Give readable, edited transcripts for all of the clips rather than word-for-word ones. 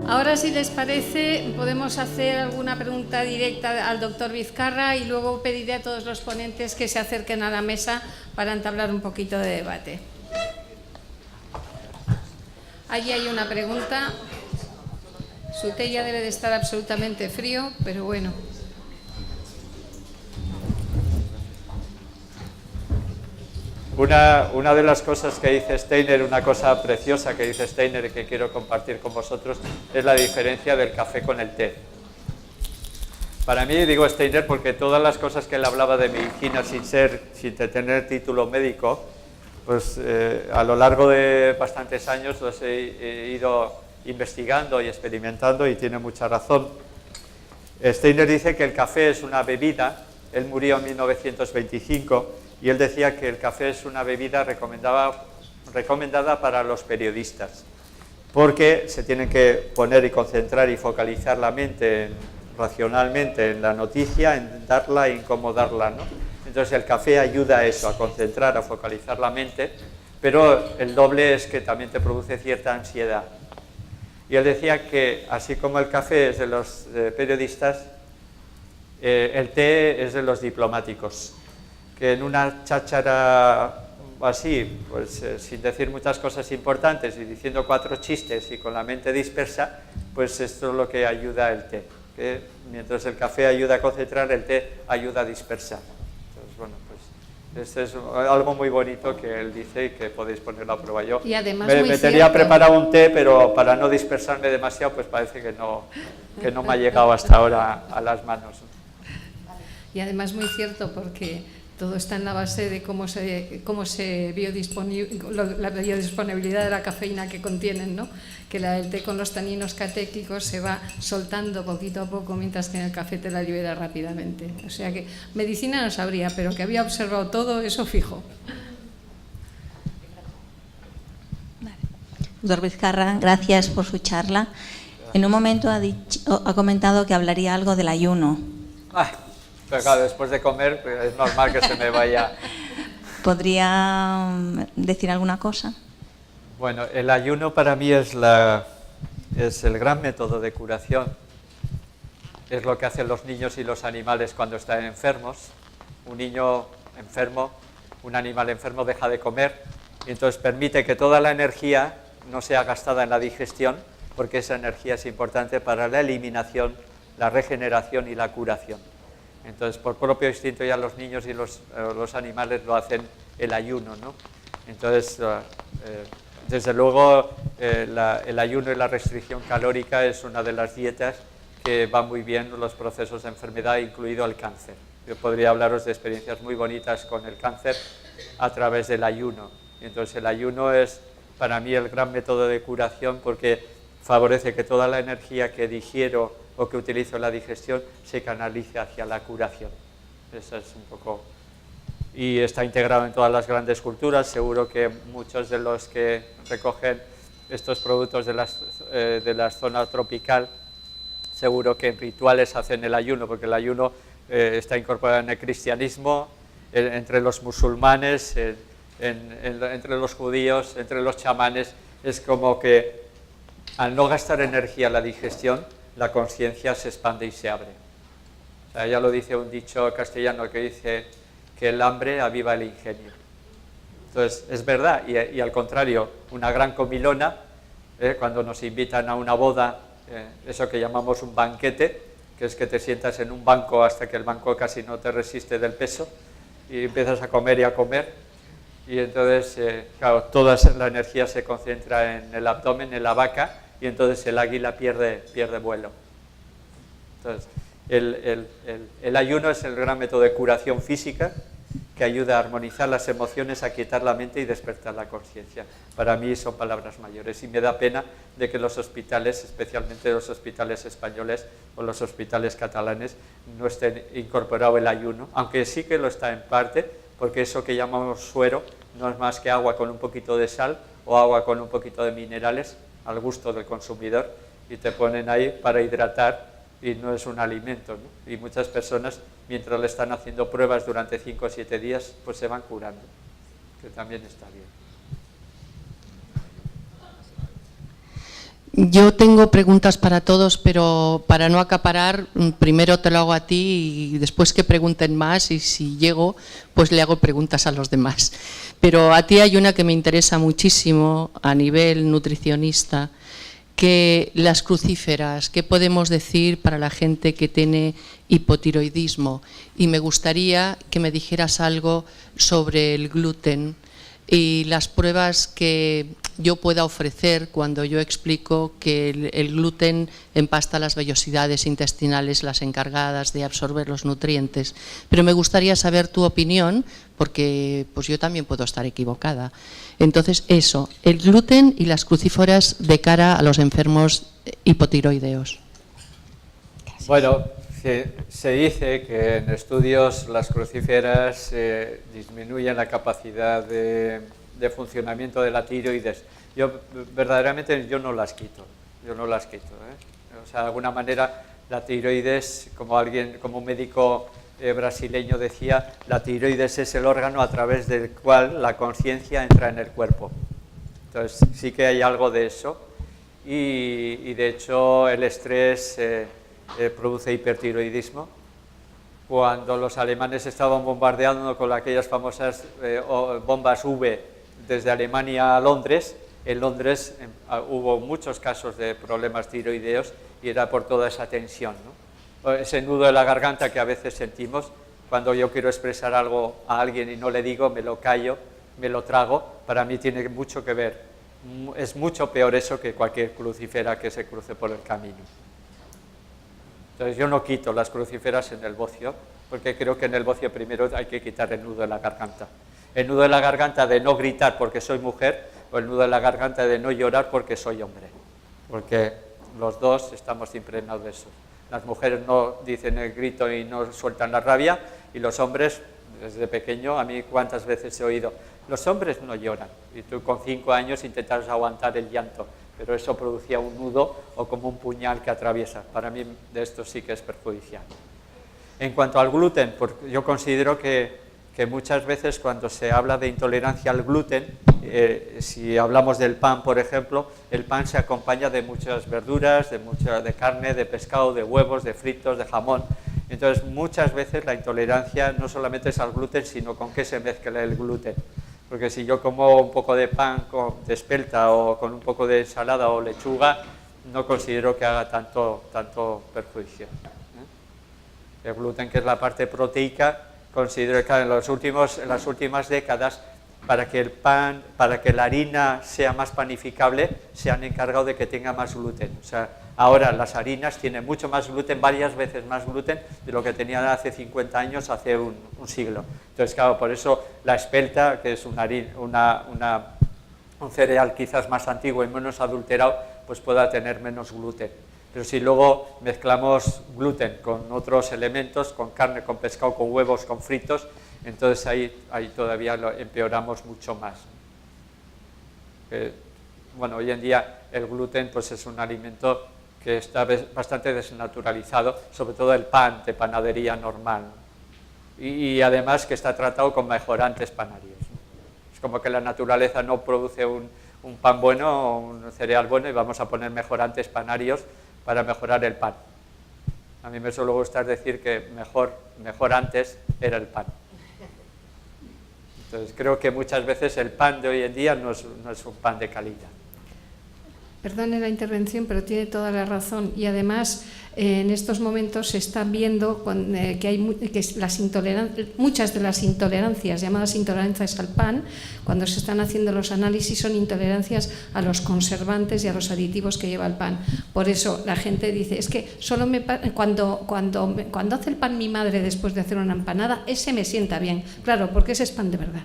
Ahora, si les parece, podemos hacer alguna pregunta directa al doctor Vizcarra y luego pediré a todos los ponentes que se acerquen a la mesa para entablar un poquito de debate. Allí hay una pregunta. Su té ya debe de estar absolutamente frío, pero bueno. Una de las cosas que dice Steiner, una cosa preciosa que dice Steiner y que quiero compartir con vosotros, es la diferencia del café con el té. Para mí, digo Steiner porque todas las cosas que él hablaba de medicina sin tener título médico, pues a lo largo de bastantes años los he ido investigando y experimentando y tiene mucha razón. Steiner dice que el café es una bebida, él murió en 1925, y él decía que el café es una bebida recomendada para los periodistas, porque se tienen que poner y concentrar y focalizar la mente racionalmente en la noticia, en darla y en cómo darla, ¿no? Entonces el café ayuda a eso, a concentrar, a focalizar la mente, pero el doble es que también te produce cierta ansiedad. Y él decía que así como el café es de los periodistas, el té es de los diplomáticos, que en una cháchara así, pues sin decir muchas cosas importantes y diciendo 4 chistes y con la mente dispersa, pues esto es lo que ayuda el té. Que mientras el café ayuda a concentrar, el té ayuda a dispersar. Entonces, bueno, pues este es algo muy bonito que él dice y que podéis ponerlo a prueba. Yo y además me tenía preparado un té, pero para no dispersarme demasiado, pues parece que no me ha llegado hasta ahora a las manos. Y además muy cierto, porque todo está en la base de cómo se la biodisponibilidad de la cafeína que contienen, ¿no? Que el té con los taninos catéquicos se va soltando poquito a poco, mientras que en el café te la libera rápidamente. O sea que medicina no sabría, pero que había observado todo, eso fijo. Doctor Vizcarra, gracias por su charla. En un momento ha comentado que hablaría algo del ayuno. Pero claro, después de comer pues es normal que se me vaya. ¿Podría decir alguna cosa? Bueno, el ayuno para mí es el gran método de curación. Es lo que hacen los niños y los animales cuando están enfermos. Un niño enfermo, un animal enfermo deja de comer y entonces permite que toda la energía no sea gastada en la digestión, porque esa energía es importante para la eliminación, la regeneración y la curación. Entonces, por propio instinto ya los niños y los animales lo hacen el ayuno, ¿no? Entonces, desde luego, el ayuno y la restricción calórica es una de las dietas que va muy bien en los procesos de enfermedad, incluido el cáncer. Yo podría hablaros de experiencias muy bonitas con el cáncer a través del ayuno. Entonces, el ayuno es para mí el gran método de curación porque favorece que toda la energía que digiero o que utilizo en la digestión se canalice hacia la curación. Eso es un poco... Y está integrado en todas las grandes culturas. Seguro que muchos de los que recogen estos productos de la zona tropical, seguro que en rituales hacen el ayuno, porque el ayuno está incorporado en el cristianismo, entre los musulmanes, entre los judíos, entre los chamanes. Es como que al no gastar energía en la digestión, la conciencia se expande y se abre. O sea, ya lo dice un dicho castellano que dice que el hambre aviva el ingenio. Entonces, es verdad, y al contrario, una gran comilona, cuando nos invitan a una boda, eso que llamamos un banquete, que es que te sientas en un banco hasta que el banco casi no te resiste del peso, y empiezas a comer y a comer, y entonces, claro, toda la energía se concentra en el abdomen, en la vaca, y entonces el águila pierde vuelo. Entonces, el ayuno es el gran método de curación física que ayuda a armonizar las emociones, a quietar la mente y despertar la conciencia. Para mí son palabras mayores y me da pena de que los hospitales, especialmente los hospitales españoles o los hospitales catalanes, no estén incorporado el ayuno, aunque sí que lo está en parte, porque eso que llamamos suero no es más que agua con un poquito de sal o agua con un poquito de minerales al gusto del consumidor y te ponen ahí para hidratar y no es un alimento, ¿no? Y muchas personas, mientras le están haciendo pruebas durante 5 o 7 días, pues se van curando, que también está bien. Yo tengo preguntas para todos, pero para no acaparar, primero te lo hago a ti y después que pregunten más, y si llego, pues le hago preguntas a los demás. Pero a ti hay una que me interesa muchísimo a nivel nutricionista, que las crucíferas, ¿qué podemos decir para la gente que tiene hipotiroidismo? Y me gustaría que me dijeras algo sobre el gluten y las pruebas que yo pueda ofrecer cuando yo explico que el gluten empasta las vellosidades intestinales, las encargadas de absorber los nutrientes. Pero me gustaría saber tu opinión, porque pues yo también puedo estar equivocada. Entonces, eso, el gluten y las crucíferas de cara a los enfermos hipotiroideos. Bueno, se dice que en estudios las crucíferas disminuyen la capacidad de funcionamiento de la tiroides. Verdaderamente yo no las quito, O sea, de alguna manera la tiroides, como un médico brasileño decía, la tiroides es el órgano a través del cual la conciencia entra en el cuerpo. Entonces sí que hay algo de eso y de hecho el estrés produce hipertiroidismo. Cuando los alemanes estaban bombardeando con aquellas famosas bombas V desde Alemania a Londres, en Londres hubo muchos casos de problemas tiroideos y era por toda esa tensión, ¿no? Ese nudo de la garganta que a veces sentimos cuando yo quiero expresar algo a alguien y no le digo, me lo callo, me lo trago, para mí tiene mucho que ver. Es mucho peor eso que cualquier crucífera que se cruce por el camino. Entonces yo no quito las crucíferas en el bocio, porque creo que en el bocio primero hay que quitar el nudo de la garganta. El nudo de la garganta de no gritar porque soy mujer, o el nudo de la garganta de no llorar porque soy hombre. Porque los dos estamos impregnados de eso. Las mujeres no dicen el grito y no sueltan la rabia, y los hombres, desde pequeño, a mí cuántas veces he oído, los hombres no lloran, y tú con 5 años intentas aguantar el llanto, pero eso producía un nudo o como un puñal que atraviesa. Para mí de esto sí que es perjudicial. En cuanto al gluten, yo considero que muchas veces cuando se habla de intolerancia al gluten, si hablamos del pan, por ejemplo, el pan se acompaña de muchas verduras, de carne, de pescado, de huevos, de fritos, de jamón. Entonces, muchas veces la intolerancia no solamente es al gluten, sino con qué se mezcla el gluten. Porque si yo como un poco de pan de espelta o con un poco de ensalada o lechuga, no considero que haga tanto perjuicio. El gluten, que es la parte proteica, considero que en las últimas décadas, para que la harina sea más panificable, se han encargado de que tenga más gluten. O sea, ahora las harinas tienen mucho más gluten, varias veces más gluten de lo que tenían hace 50 años, hace un siglo. Entonces, claro, por eso la espelta, que es un cereal quizás más antiguo y menos adulterado, pues pueda tener menos gluten. Pero si luego mezclamos gluten con otros elementos, con carne, con pescado, con huevos, con fritos, entonces ahí todavía lo empeoramos mucho más. Bueno, hoy en día el gluten pues es un alimento que está bastante desnaturalizado, sobre todo el pan de panadería normal, y además que está tratado con mejorantes panarios. Es como que la naturaleza no produce un pan bueno o un cereal bueno y vamos a poner mejorantes panarios para mejorar el pan. A mí me suele gustar decir que mejor antes era el pan. Entonces creo que muchas veces el pan de hoy en día no es un pan de calidad. Perdone la intervención, pero tiene toda la razón. Y además, en estos momentos se está viendo que muchas de las intolerancias, llamadas intolerancias al pan, cuando se están haciendo los análisis, son intolerancias a los conservantes y a los aditivos que lleva el pan. Por eso la gente dice, es que solo cuando hace el pan mi madre después de hacer una empanada, ese me sienta bien. Claro, porque ese es pan de verdad.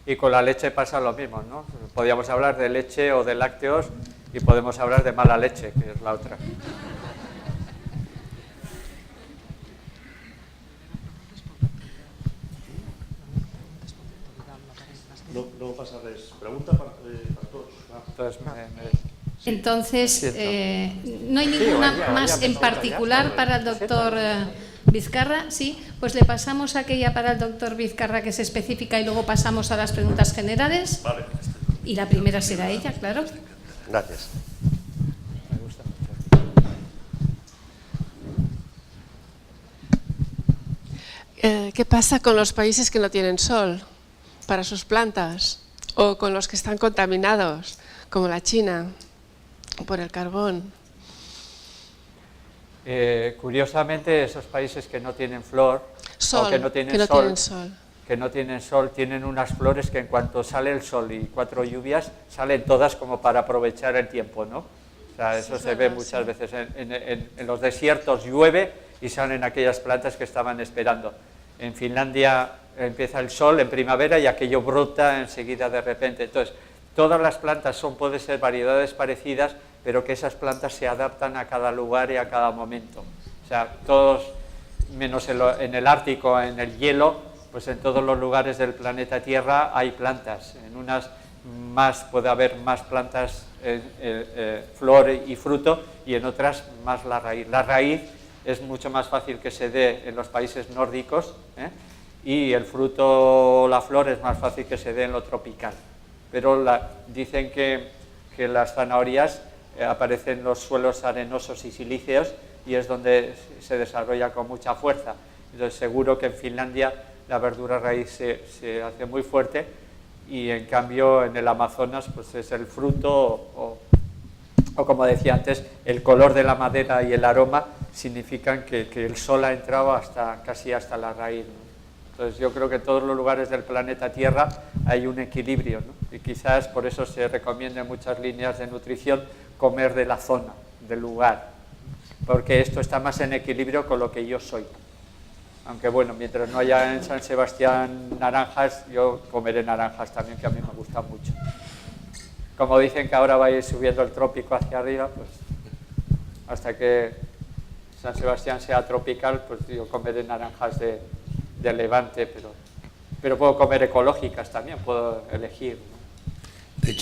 Y con la leche pasa lo mismo, ¿no? Podríamos hablar de leche o de lácteos y podemos hablar de mala leche, que es la otra. No pasa res. Pregunta para todos. Entonces, ¿no hay ninguna más en particular para el doctor Vizcarra? Sí, pues le pasamos aquella para el doctor Vizcarra que es específica y luego pasamos a las preguntas generales. Vale. Y la primera será ella, claro. Gracias. Me gusta mucho. ¿Qué pasa con los países que no tienen sol para sus plantas? O con los que están contaminados, como la China, por el carbón. Curiosamente, esos países que no tienen flor, Sol, o que no tienen sol, tienen unas flores que en cuanto sale el sol y 4 lluvias, salen todas como para aprovechar el tiempo, ¿no? O sea, eso Sí, se ve verdad, muchas sí. veces. En los desiertos llueve y salen aquellas plantas que estaban esperando. En Finlandia empieza el sol en primavera y aquello brota enseguida de repente. Entonces, todas las plantas pueden ser variedades parecidas, pero que esas plantas se adaptan a cada lugar y a cada momento. O sea, todos, menos en el Ártico, en el hielo, pues en todos los lugares del planeta Tierra hay plantas. En unas más puede haber más plantas, flor y fruto, y en otras más la raíz. La raíz es mucho más fácil que se dé en los países nórdicos, y el fruto, la flor, es más fácil que se dé en lo tropical. Pero dicen que las zanahorias aparecen en los suelos arenosos y silíceos y es donde se desarrolla con mucha fuerza. Entonces seguro que en Finlandia la verdura raíz se hace muy fuerte, y en cambio en el Amazonas pues es el fruto o como decía antes, el color de la madera y el aroma significan que el sol ha entrado casi hasta la raíz, ¿no? Entonces yo creo que en todos los lugares del planeta Tierra hay un equilibrio, ¿no? Y quizás por eso se recomienda en muchas líneas de nutrición comer de la zona, del lugar, porque esto está más en equilibrio con lo que yo soy. Aunque bueno, mientras no haya en San Sebastián naranjas, yo comeré naranjas también, que a mí me gustan mucho. Como dicen que ahora va a ir subiendo el trópico hacia arriba, pues hasta que San Sebastián sea tropical, pues yo comeré naranjas de Levante, pero puedo comer ecológicas también, puedo elegir, ¿no?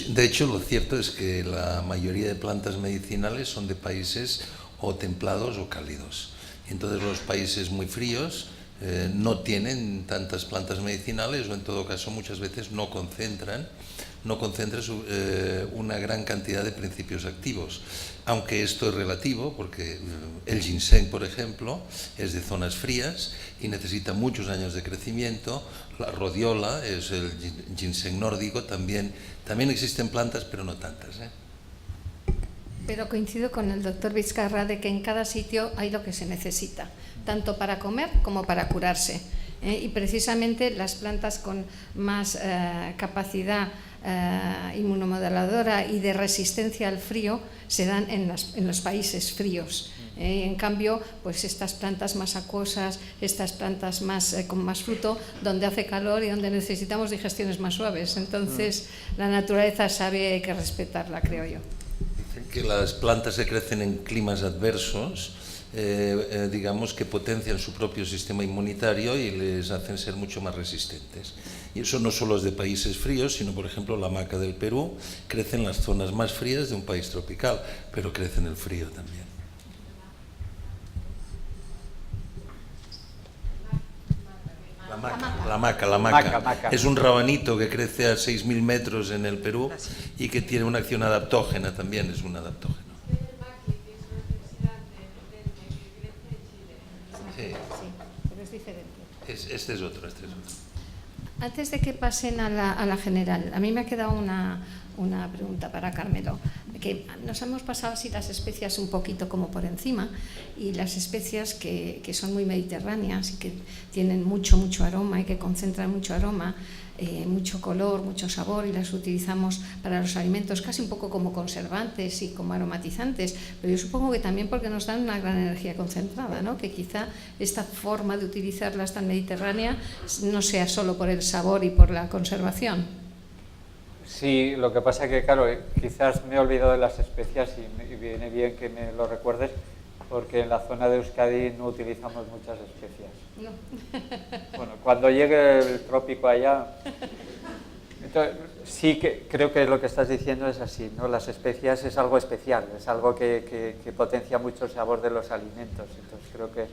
De hecho, lo cierto es que la mayoría de plantas medicinales son de países o templados o cálidos. Y entonces los países muy fríos no tienen tantas plantas medicinales, o en todo caso muchas veces no concentran una gran cantidad de principios activos. Aunque esto es relativo, porque el ginseng, por ejemplo, es de zonas frías y necesita muchos años de crecimiento. La rodiola es el ginseng nórdico, también existen plantas, pero no tantas, ¿eh? Pero coincido con el doctor Vizcarra de que en cada sitio hay lo que se necesita, tanto para comer como para curarse. Y precisamente las plantas con más capacidad inmunomoduladora y de resistencia al frío se dan en los países fríos. En cambio, pues estas plantas más acuosas, estas plantas con más fruto, donde hace calor y donde necesitamos digestiones más suaves. Entonces, la naturaleza sabe, hay que respetarla, creo yo. Dicen que las plantas que crecen en climas adversos, digamos que potencian su propio sistema inmunitario y les hacen ser mucho más resistentes. Y eso no solo es de países fríos, sino por ejemplo la maca del Perú crece en las zonas más frías de un país tropical, pero crece en el frío también. La maca. Es un rabanito que crece a 6.000 metros en el Perú y que tiene una acción adaptógena también, es un adaptógeno. Sí, pero es diferente. Este es otro. Antes de que pasen a la general, a mí me ha quedado una pregunta para Carmelo, que nos hemos pasado así las especias un poquito como por encima, y las especias que son muy mediterráneas y que tienen mucho aroma y que concentran mucho aroma, mucho color, mucho sabor, y las utilizamos para los alimentos casi un poco como conservantes y como aromatizantes, pero yo supongo que también porque nos dan una gran energía concentrada, ¿no? Que quizá esta forma de utilizarlas tan mediterránea no sea solo por el sabor y por la conservación. Sí, lo que pasa es que, claro, quizás me he olvidado de las especias y viene bien que me lo recuerdes, porque en la zona de Euskadi no utilizamos muchas especias. No. Bueno, cuando llegue el trópico allá... Entonces, sí que creo que lo que estás diciendo es así, ¿no? Las especias es algo especial, es algo que potencia mucho el sabor de los alimentos. Entonces creo que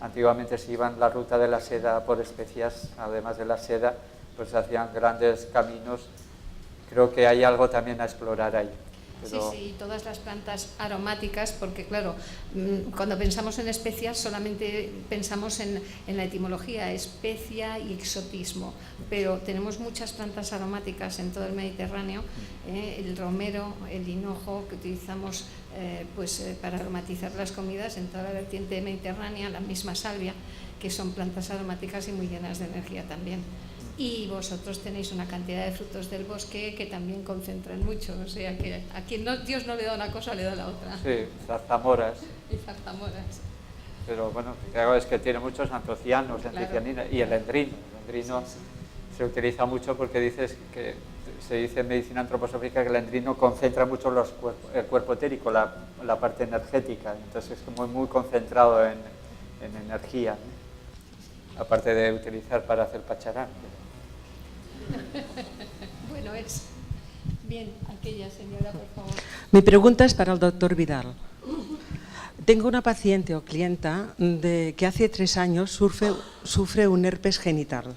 antiguamente se iban la ruta de la seda por especias, además de la seda, pues se hacían grandes caminos creo que hay algo también a explorar ahí. Pero... Sí, sí, todas las plantas aromáticas, porque claro, cuando pensamos en especias solamente pensamos en la etimología, especia y exotismo, pero tenemos muchas plantas aromáticas en todo el Mediterráneo, el romero, el hinojo que utilizamos para aromatizar las comidas en toda la vertiente mediterránea, la misma salvia, que son plantas aromáticas y muy llenas de energía también. Y vosotros tenéis una cantidad de frutos del bosque que también concentran mucho, o sea que a quien Dios no le da una cosa, le da la otra. Sí, zarzamoras. Y zarzamoras. Pero bueno, claro, es que tiene muchos antocianos, antocianina, y el endrino. El endrino se utiliza mucho porque se dice en medicina antroposófica que el endrino concentra mucho el cuerpo etérico, la parte energética, entonces es muy concentrado en energía, ¿no? Aparte de utilizar para hacer pacharán. Bueno, es bien, aquella señora, por favor. Mi pregunta es para el doctor Vidal. Tengo una paciente o clienta que hace 3 años sufre un herpes genital.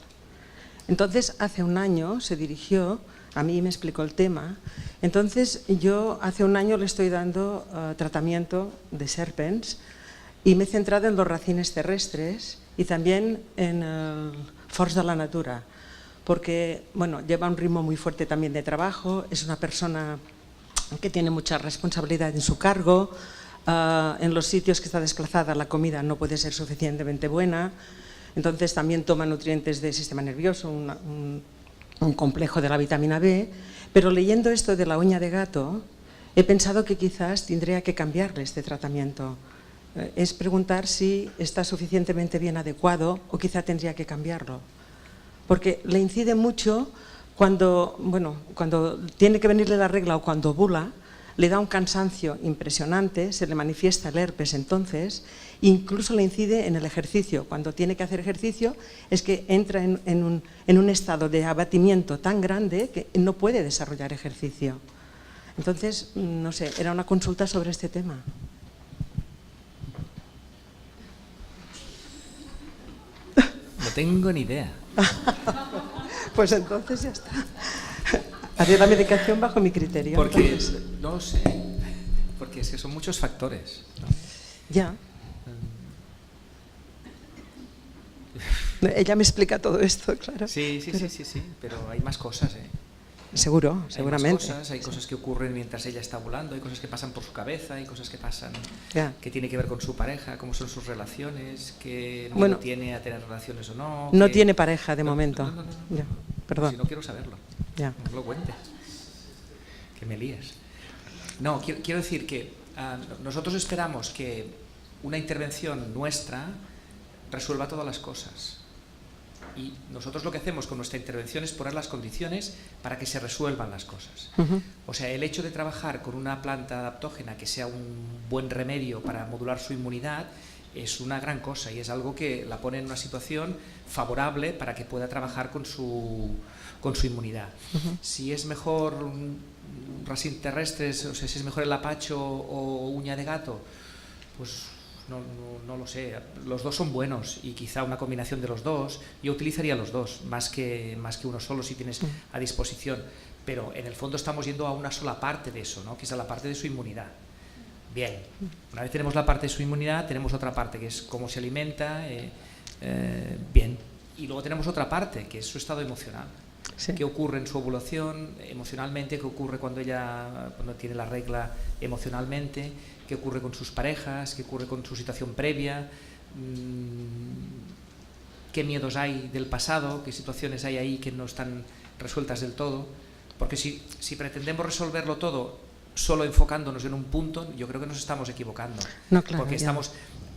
Entonces, hace un año se dirigió a mí y me explicó el tema. Entonces, yo hace un año le estoy dando tratamiento de Serpens y me he centrado en los racines terrestres y también en el Forts de la Natura, porque bueno, lleva un ritmo muy fuerte también de trabajo, es una persona que tiene mucha responsabilidad en su cargo, en los sitios que está desplazada la comida no puede ser suficientemente buena, entonces también toma nutrientes del sistema nervioso, un complejo de la vitamina B, pero leyendo esto de la uña de gato he pensado que quizás tendría que cambiarle este tratamiento. Es preguntar si está suficientemente bien adecuado o quizá tendría que cambiarlo. Porque le incide mucho cuando tiene que venirle la regla o cuando ovula, le da un cansancio impresionante, se le manifiesta el herpes entonces, incluso le incide en el ejercicio. Cuando tiene que hacer ejercicio es que entra en un estado de abatimiento tan grande que no puede desarrollar ejercicio. Entonces, no sé, era una consulta sobre este tema. No tengo ni idea. Pues entonces ya está. Haré la medicación bajo mi criterio. Porque, no lo sé, porque es que son muchos factores, ¿no? Ya. Ella me explica todo esto, claro. Sí, pero hay más cosas, Seguro, seguramente. Hay cosas que ocurren mientras ella está volando, hay cosas que pasan por su cabeza, hay cosas que pasan que tiene que ver con su pareja, cómo son sus relaciones, que no tiene a tener relaciones o no. No tiene pareja de momento. No. Ya, perdón. Si no quiero saberlo, ya. No lo cuentes, que me líes. No, quiero decir que nosotros esperamos que una intervención nuestra resuelva todas las cosas. Y nosotros lo que hacemos con nuestra intervención es poner las condiciones para que se resuelvan las cosas. O sea, el hecho de trabajar con una planta adaptógena que sea un buen remedio para modular su inmunidad es una gran cosa y es algo que la pone en una situación favorable para que pueda trabajar con su inmunidad. Si es mejor racines terrestres, o sea, si es mejor el lapacho o uña de gato, pues no lo sé, los dos son buenos y quizá una combinación de los dos, yo utilizaría los dos, más que uno solo si tienes a disposición, pero en el fondo estamos yendo a una sola parte de eso, ¿no? Que es a la parte de su inmunidad. Bien, una vez tenemos la parte de su inmunidad, tenemos otra parte que es cómo se alimenta, bien, y luego tenemos otra parte que es su estado emocional. Sí. ¿Qué ocurre en su ovulación emocionalmente? ¿Qué ocurre cuando tiene la regla emocionalmente? ¿Qué ocurre con sus parejas? ¿Qué ocurre con su situación previa? ¿Qué miedos hay del pasado? ¿Qué situaciones hay ahí que no están resueltas del todo? Porque si pretendemos resolverlo todo solo enfocándonos en un punto, yo creo que nos estamos equivocando. No, claro, porque estamos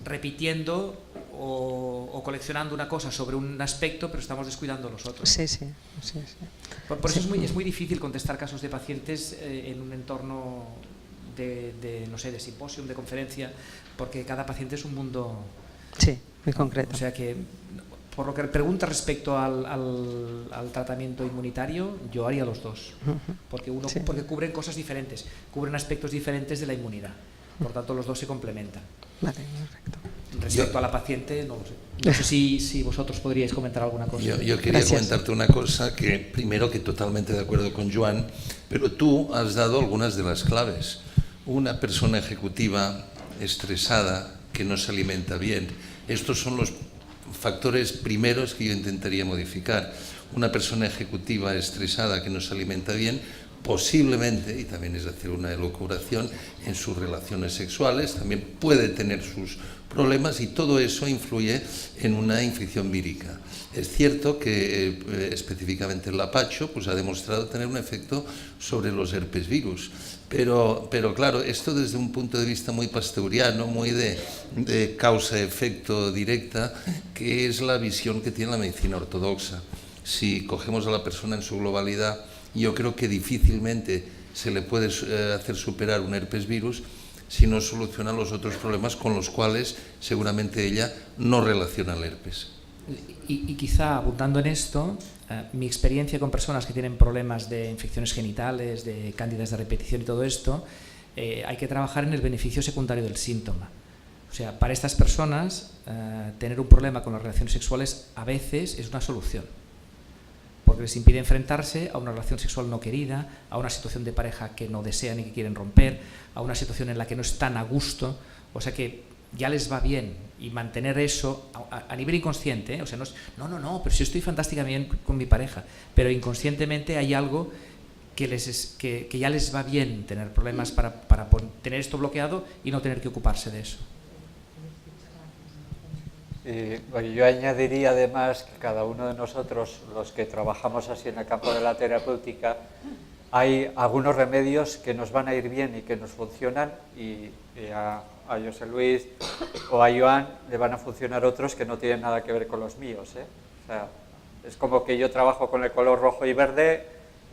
repitiendo o coleccionando una cosa sobre un aspecto, pero estamos descuidando los otros. Sí. Por eso es muy difícil contestar casos de pacientes en un entorno de simposium, de conferencia, porque cada paciente es un mundo... Sí, muy concreto. O sea que, por lo que pregunta respecto al tratamiento inmunitario, yo haría los dos, porque porque cubren cosas diferentes, cubren aspectos diferentes de la inmunidad, por tanto los dos se complementan. Vale, perfecto. Respecto a la paciente, no lo sé. No sé si vosotros podríais comentar alguna cosa. Yo quería comentarte una cosa, que primero que totalmente de acuerdo con Joan, pero tú has dado algunas de las claves. Una persona ejecutiva estresada que no se alimenta bien. Estos son los factores primeros que yo intentaría modificar. Una persona ejecutiva estresada que no se alimenta bien, posiblemente, y también es hacer una elucubración, en sus relaciones sexuales, también puede tener sus problemas y todo eso influye en una infección vírica. Es cierto que específicamente el lapacho pues, ha demostrado tener un efecto sobre los herpes virus, pero claro, esto desde un punto de vista muy pasteuriano, muy de causa-efecto directa, que es la visión que tiene la medicina ortodoxa. Si cogemos a la persona en su globalidad, yo creo que difícilmente se le puede hacer superar un herpes virus si no soluciona los otros problemas con los cuales seguramente ella no relaciona el herpes. Y quizá abundando en esto, mi experiencia con personas que tienen problemas de infecciones genitales, de cándidas de repetición y todo esto, hay que trabajar en el beneficio secundario del síntoma. O sea, para estas personas, tener un problema con las relaciones sexuales a veces es una solución, porque les impide enfrentarse a una relación sexual no querida, a una situación de pareja que no desean y que quieren romper, a una situación en la que no están a gusto, o sea que ya les va bien, y mantener eso a nivel inconsciente, ¿eh? O sea, no es, no, pero si estoy fantásticamente bien con mi pareja, pero inconscientemente hay algo que ya les va bien tener problemas para tener esto bloqueado y no tener que ocuparse de eso. Bueno, yo añadiría además que cada uno de nosotros, los que trabajamos así en el campo de la terapéutica, hay algunos remedios que nos van a ir bien y que nos funcionan, y a José Luis o a Joan le van a funcionar otros que no tienen nada que ver con los míos, ¿eh? O sea, es como que yo trabajo con el color rojo y verde,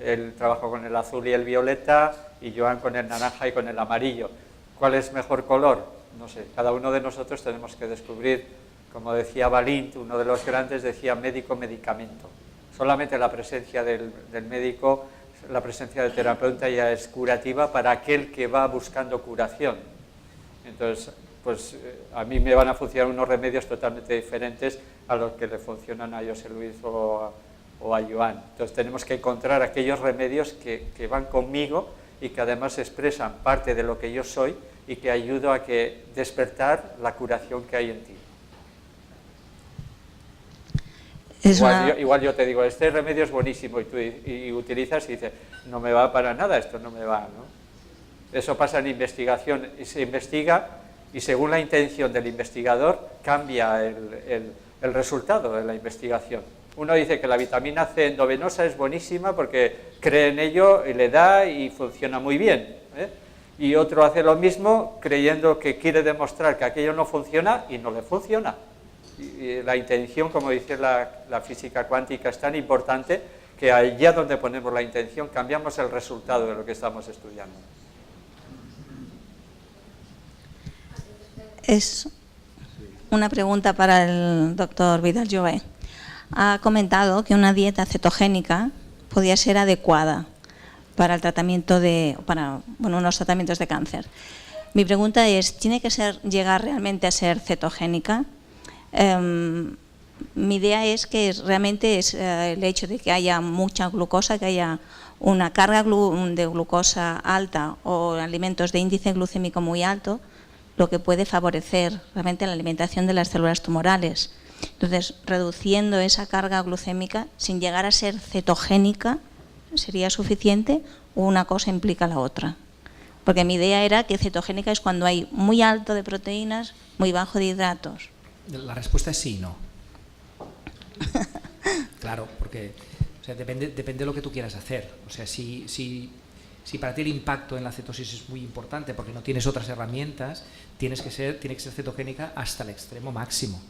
él trabaja con el azul y el violeta, y Joan con el naranja y con el amarillo. ¿Cuál es mejor color? No sé, cada uno de nosotros tenemos que descubrir. Como decía Balint, uno de los grandes, decía médico-medicamento. Solamente la presencia del médico, la presencia del terapeuta ya es curativa para aquel que va buscando curación. Entonces, pues a mí me van a funcionar unos remedios totalmente diferentes a los que le funcionan a José Luis o a Joan. Entonces tenemos que encontrar aquellos remedios que van conmigo y que además expresan parte de lo que yo soy y que ayudo a que despertar la curación que hay en ti. Igual yo te digo, este remedio es buenísimo, y tú utilizas y dices, no me va para nada, esto no me va, ¿no? Eso pasa en investigación, y se investiga y según la intención del investigador cambia el resultado de la investigación. Uno dice que la vitamina C endovenosa es buenísima porque cree en ello y le da y funciona muy bien, ¿eh? Y otro hace lo mismo creyendo que quiere demostrar que aquello no funciona y no le funciona. Y la intención, como dice la física cuántica, es tan importante que allá donde ponemos la intención cambiamos el resultado de lo que estamos estudiando. Es una pregunta para el doctor Vidal-Jové. Ha comentado que una dieta cetogénica podía ser adecuada para el tratamiento unos tratamientos de cáncer. Mi pregunta es, ¿tiene que llegar realmente a ser cetogénica? Mi idea es que realmente es el hecho de que haya mucha glucosa, que haya una carga de glucosa alta o alimentos de índice glucémico muy alto, lo que puede favorecer realmente la alimentación de las células tumorales. Entonces, reduciendo esa carga glucémica, sin llegar a ser cetogénica, ¿sería suficiente o una cosa implica la otra? Porque mi idea era que cetogénica es cuando hay muy alto de proteínas, muy bajo de hidratos. La respuesta es sí y no. Claro, porque o sea, depende de lo que tú quieras hacer. O sea, si para ti el impacto en la cetosis es muy importante porque no tienes otras herramientas, tiene que ser cetogénica hasta el extremo máximo,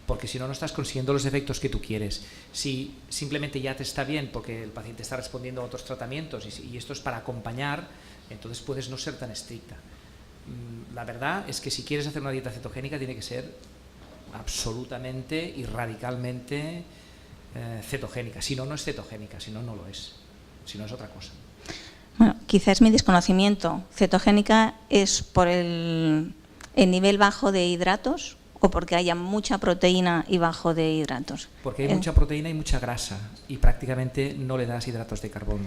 porque si no, no estás consiguiendo los efectos que tú quieres. Si simplemente ya te está bien porque el paciente está respondiendo a otros tratamientos y esto es para acompañar, entonces puedes no ser tan estricta. La verdad es que si quieres hacer una dieta cetogénica tiene que ser absolutamente y radicalmente cetogénica. Si no, no es cetogénica, si no, no lo es. Si no, es otra cosa. Bueno, quizás mi desconocimiento. ¿Cetogénica es por el nivel bajo de hidratos o porque haya mucha proteína y bajo de hidratos? Porque hay mucha proteína y mucha grasa y prácticamente no le das hidratos de carbono.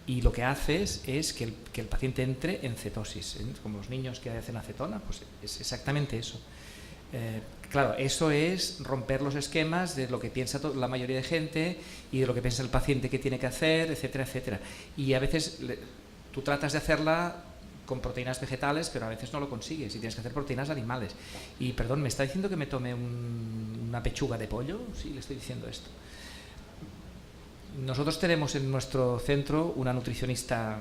Y lo que haces es que el paciente entre en cetosis, ¿eh? Como los niños que hacen acetona, pues es exactamente eso. Claro, eso es romper los esquemas de lo que piensa la mayoría de gente y de lo que piensa el paciente que tiene que hacer, etcétera, etcétera. Y a veces tú tratas de hacerla con proteínas vegetales, pero a veces no lo consigues y tienes que hacer proteínas animales. Y perdón, ¿me está diciendo que me tome una pechuga de pollo? Sí, le estoy diciendo esto. Nosotros tenemos en nuestro centro una nutricionista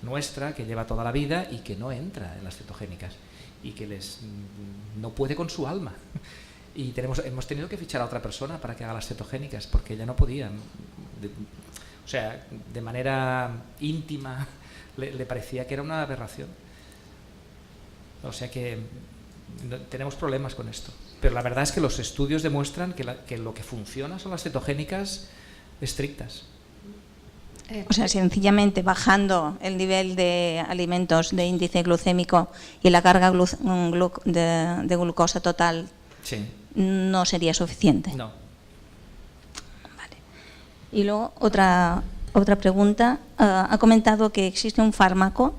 nuestra que lleva toda la vida y que no entra en las cetogénicas y que no puede con su alma. Y hemos tenido que fichar a otra persona para que haga las cetogénicas porque ella no podía. O sea, de manera íntima le parecía que era una aberración. O sea que tenemos problemas con esto. Pero la verdad es que los estudios demuestran que lo que funciona son las cetogénicas estrictas. O sea, sencillamente bajando el nivel de alimentos de índice glucémico y la carga de glucosa total, sí, no sería suficiente. No. Vale. Y luego otra pregunta. Ha comentado que existe un fármaco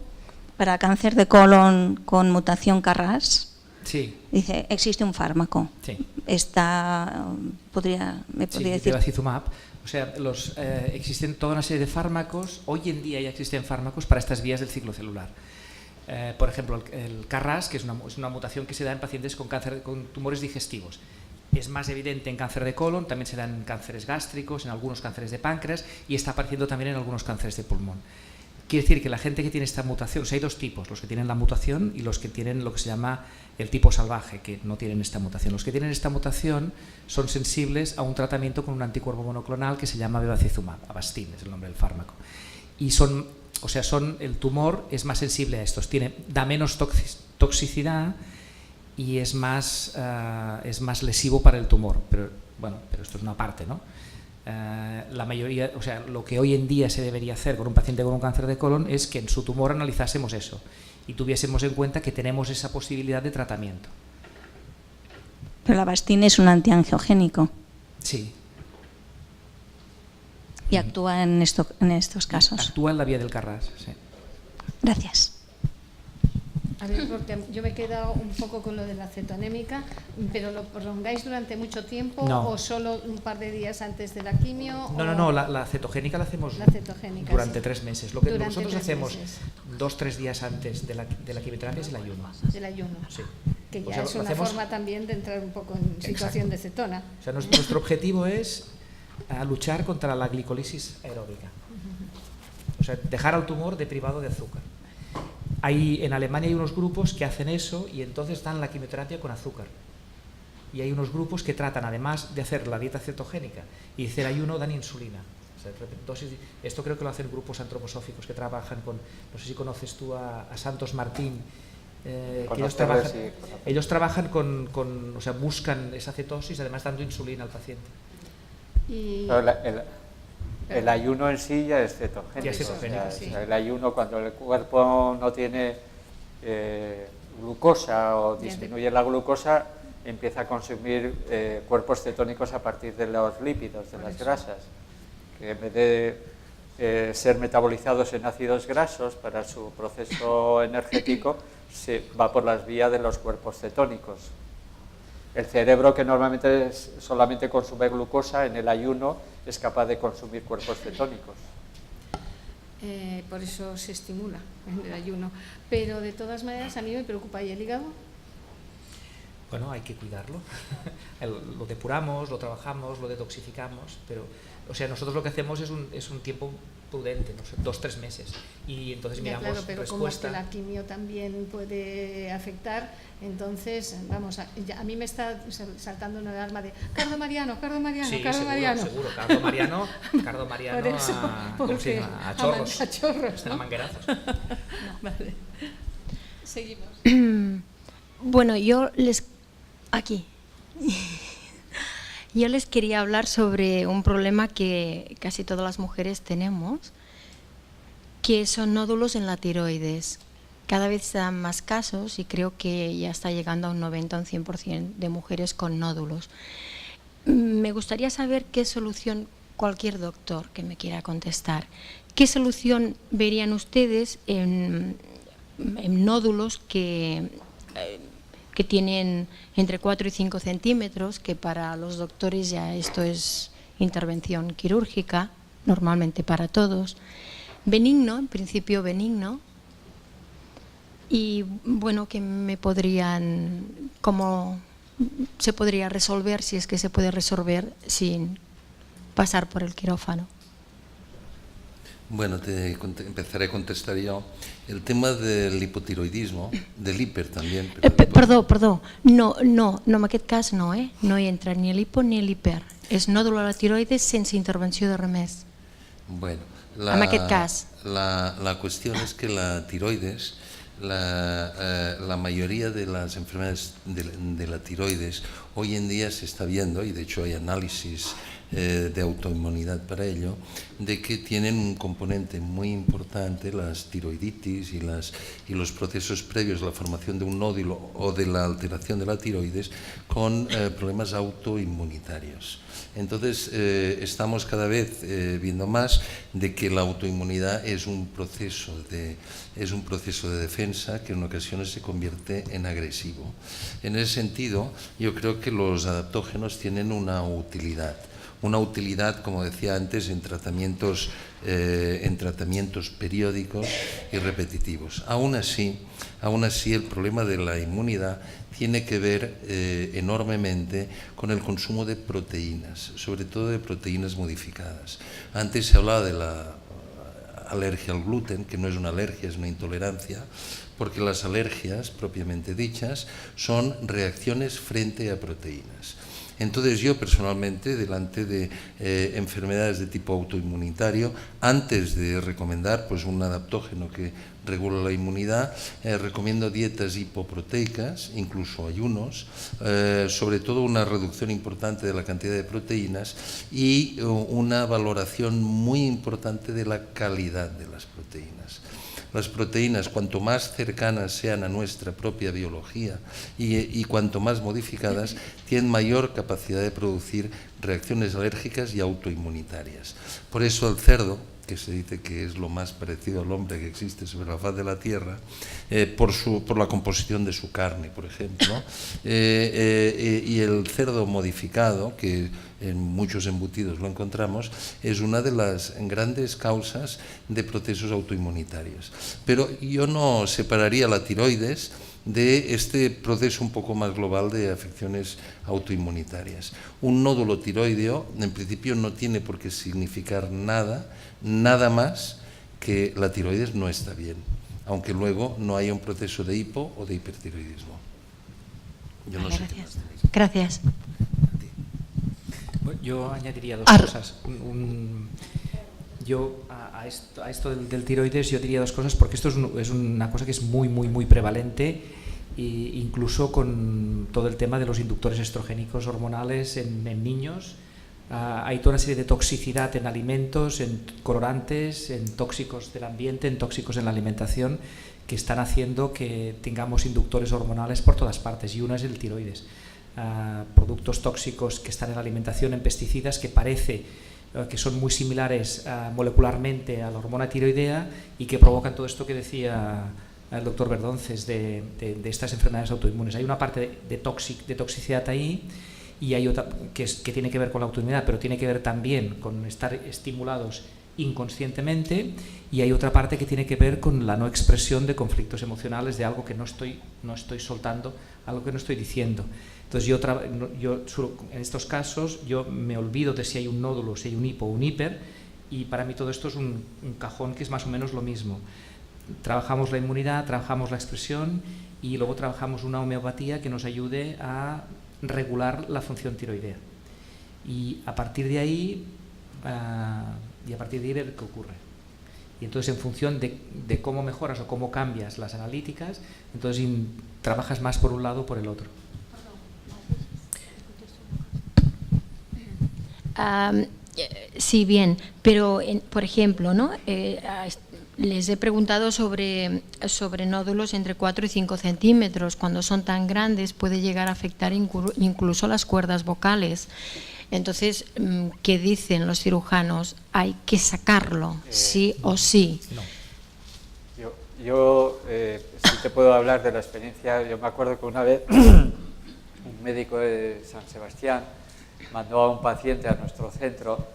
para cáncer de colon con mutación KRAS. Sí. Dice, existe un fármaco. Sí. ¿Me podría decir? Bevacizumab. O sea, existen toda una serie de fármacos, hoy en día ya existen fármacos para estas vías del ciclo celular. Por ejemplo, el KRAS, que es una mutación que se da en pacientes con tumores digestivos. Es más evidente en cáncer de colon, también se da en cánceres gástricos, en algunos cánceres de páncreas y está apareciendo también en algunos cánceres de pulmón. Quiere decir que la gente que tiene esta mutación, o sea, hay dos tipos, los que tienen la mutación y los que tienen lo que se llama el tipo salvaje, que no tienen esta mutación. Los que tienen esta mutación son sensibles a un tratamiento con un anticuerpo monoclonal que se llama bevacizumab, Avastin es el nombre del fármaco. Y el tumor es más sensible a estos, da menos toxicidad y es más lesivo para el tumor. Pero esto es una parte, ¿no? La mayoría, o sea, lo que hoy en día se debería hacer con un paciente con un cáncer de colon es que en su tumor analizásemos eso y tuviésemos en cuenta que tenemos esa posibilidad de tratamiento. Pero la Avastin es un antiangiogénico. Sí. Y actúa en estos casos. Actúa en la vía del KRAS, sí. Gracias. A ver, porque yo me he quedado un poco con lo de la cetoanémica, pero ¿lo prolongáis durante mucho tiempo o solo un par de días antes de la quimio? No, la cetogénica la hacemos durante 3 meses. Lo que nosotros hacemos 2-3 días antes de la quimioterapia es el ayuno. El ayuno. Sí. Que ya es una forma también de entrar un poco en situación de cetona. O sea, nuestro objetivo es luchar contra la glicolisis aeróbica. O sea, dejar al tumor deprivado de azúcar. En Alemania hay unos grupos que hacen eso y entonces dan la quimioterapia con azúcar. Y hay unos grupos que tratan, además de hacer la dieta cetogénica y hacer ayuno, dan insulina. O sea, esto creo que lo hacen grupos antroposóficos que trabajan con, no sé si conoces tú a Santos Martín, que ellos trabajan o sea, buscan esa cetosis, además dando insulina al paciente. El ayuno en sí ya es cetogénico. Ya es cetogénico, sí. O sea, el ayuno, cuando el cuerpo no tiene glucosa o disminuye la glucosa, empieza a consumir cuerpos cetónicos a partir de los lípidos, de las grasas, que en vez de ser metabolizados en ácidos grasos para su proceso energético, se va por las vías de los cuerpos cetónicos. El cerebro, que normalmente solamente consume glucosa, en el ayuno es capaz de consumir cuerpos cetónicos. Por eso se estimula en el ayuno. Pero de todas maneras a mí me preocupa, ¿y el hígado? Bueno, hay que cuidarlo. Lo depuramos, lo trabajamos, lo detoxificamos, pero, o sea, nosotros lo que hacemos es un tiempo prudente, no sé, 2-3 meses. Y entonces miramos claro, pero respuesta. Como que la quimio también puede afectar, entonces, vamos, a mí me está saltando una alarma de Cardo Mariano, Sí, Cardo Mariano. Seguro, Cardo Mariano ¿cómo se llama? A chorros. A chorros, ¿no? A manguerazos. No. Vale. Seguimos. Bueno, yo les quería hablar sobre un problema que casi todas las mujeres tenemos, que son nódulos en la tiroides. cada vez se dan más casos y creo que ya está llegando a un 90 o un 100% de mujeres con nódulos. Me gustaría saber qué solución, cualquier doctor que me quiera contestar, qué solución verían ustedes en nódulos que tienen entre 4 y 5 centímetros, que para los doctores ya esto es intervención quirúrgica, normalmente para todos. Benigno, en principio benigno. Y bueno, que me podrían, cómo se podría resolver, si es que se puede resolver sin pasar por el quirófano. Bueno, empezaré a contestar yo. El tema del hipotiroidismo, del hiper también. Perdó. No, en aquest cas no, no hi entra ni el hipo ni el hiper. És nòdul a la tiroides sense intervenció de remés. Bueno, en aquest cas. La cuestión es que la tiroides, la mayoría de las enfermedades de la tiroides hoy en día se está viendo, y de hecho hay análisis de autoinmunidad para ello, de que tienen un componente muy importante, las tiroiditis y los procesos previos a la formación de un nódulo o de la alteración de la tiroides con problemas autoinmunitarios. Entonces estamos cada vez viendo más de que la autoinmunidad es un proceso de defensa que en ocasiones se convierte en agresivo. En ese sentido, yo creo que los adaptógenos tienen una utilidad, como decía antes, en tratamientos periódicos y repetitivos. Aún así, el problema de la inmunidad tiene que ver enormemente con el consumo de proteínas, sobre todo de proteínas modificadas. Antes se hablaba de la alergia al gluten, que no es una alergia, es una intolerancia, porque las alergias, propiamente dichas, son reacciones frente a proteínas. Entonces yo personalmente, delante de enfermedades de tipo autoinmunitario, antes de recomendar pues, un adaptógeno que regula la inmunidad, recomiendo dietas hipoproteicas, incluso ayunos, sobre todo una reducción importante de la cantidad de proteínas y una valoración muy importante de la calidad de las proteínas. Las proteínas, cuanto más cercanas sean a nuestra propia biología y cuanto más modificadas, tienen mayor capacidad de producir reacciones alérgicas y autoinmunitarias. Por eso el cerdo, que se dice que es lo más parecido al hombre que existe sobre la faz de la tierra, por la composición de su carne, por ejemplo, y el cerdo modificado, que en muchos embutidos lo encontramos, es una de las grandes causas de procesos autoinmunitarios. Pero yo no separaría la tiroides de este proceso un poco más global de afecciones autoinmunitarias. Un nódulo tiroideo, en principio, no tiene por qué significar nada más que la tiroides no está bien, aunque luego no haya un proceso de hipo o de hipertiroidismo. Yo no sé. Gracias. Yo añadiría dos cosas. Yo a esto del tiroides yo diría dos cosas, porque esto es una cosa que es muy prevalente, e incluso con todo el tema de los inductores estrogénicos hormonales en niños. Hay toda una serie de toxicidad en alimentos, en colorantes, en tóxicos del ambiente, en tóxicos en la alimentación, que están haciendo que tengamos inductores hormonales por todas partes, y uno es el tiroides. Productos tóxicos que están en la alimentación, en pesticidas, que parece que son muy similares molecularmente a la hormona tiroidea y que provocan todo esto que decía el doctor Verdonces de estas enfermedades autoinmunes. Hay una parte de toxicidad ahí, y hay otra que tiene que ver con la autoinmunidad, pero tiene que ver también con estar estimulados inconscientemente, y hay otra parte que tiene que ver con la no expresión de conflictos emocionales, de algo que no estoy soltando, algo que no estoy diciendo. Entonces yo en estos casos yo me olvido de si hay un nódulo, si hay un hipo o un hiper, y para mí todo esto es un cajón que es más o menos lo mismo. Trabajamos la inmunidad, trabajamos la expresión, y luego trabajamos una homeopatía que nos ayude a regular la función tiroidea. Y a partir de ahí ver qué ocurre. Y entonces, en función de cómo mejoras o cómo cambias las analíticas, entonces trabajas más por un lado o por el otro. Sí, bien, pero por ejemplo, ¿no? les he preguntado sobre nódulos entre 4 y 5 centímetros. Cuando son tan grandes puede llegar a afectar incluso las cuerdas vocales. Entonces, ¿qué dicen los cirujanos? ¿Hay que sacarlo, sí o sí? No. Yo sí te puedo hablar de la experiencia. Yo me acuerdo que una vez un médico de San Sebastián mandó a un paciente a nuestro centro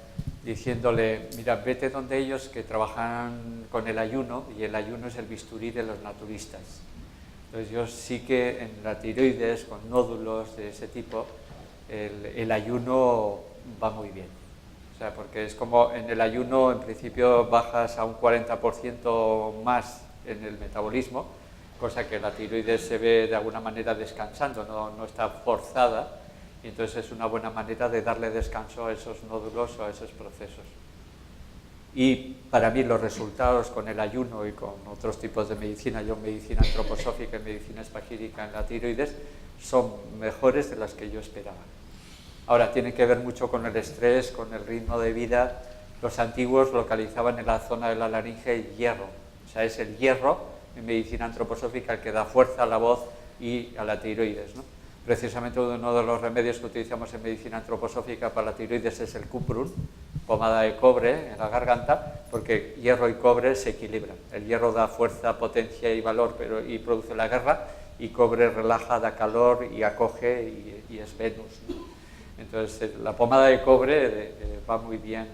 diciéndole, mira, vete donde ellos que trabajan con el ayuno, y el ayuno es el bisturí de los naturistas. Entonces yo sí que en la tiroides, con nódulos de ese tipo, el ayuno va muy bien. O sea, porque es como en el ayuno, en principio bajas a un 40% más en el metabolismo, cosa que la tiroides se ve de alguna manera descansando, no está forzada, y entonces es una buena manera de darle descanso a esos nódulos o a esos procesos. Y para mí los resultados con el ayuno y con otros tipos de medicina, yo medicina antroposófica y medicina espagírica en la tiroides, son mejores de las que yo esperaba. Ahora, tiene que ver mucho con el estrés, con el ritmo de vida. Los antiguos localizaban en la zona de la laringe el hierro. O sea, es el hierro en medicina antroposófica el que da fuerza a la voz y a la tiroides, ¿no? Precisamente uno de los remedios que utilizamos en medicina antroposófica para la tiroides es el cuprum, pomada de cobre en la garganta, porque hierro y cobre se equilibran. El hierro da fuerza, potencia y valor y produce la guerra, y cobre relaja, da calor y acoge y es Venus, ¿no? Entonces la pomada de cobre va muy bien.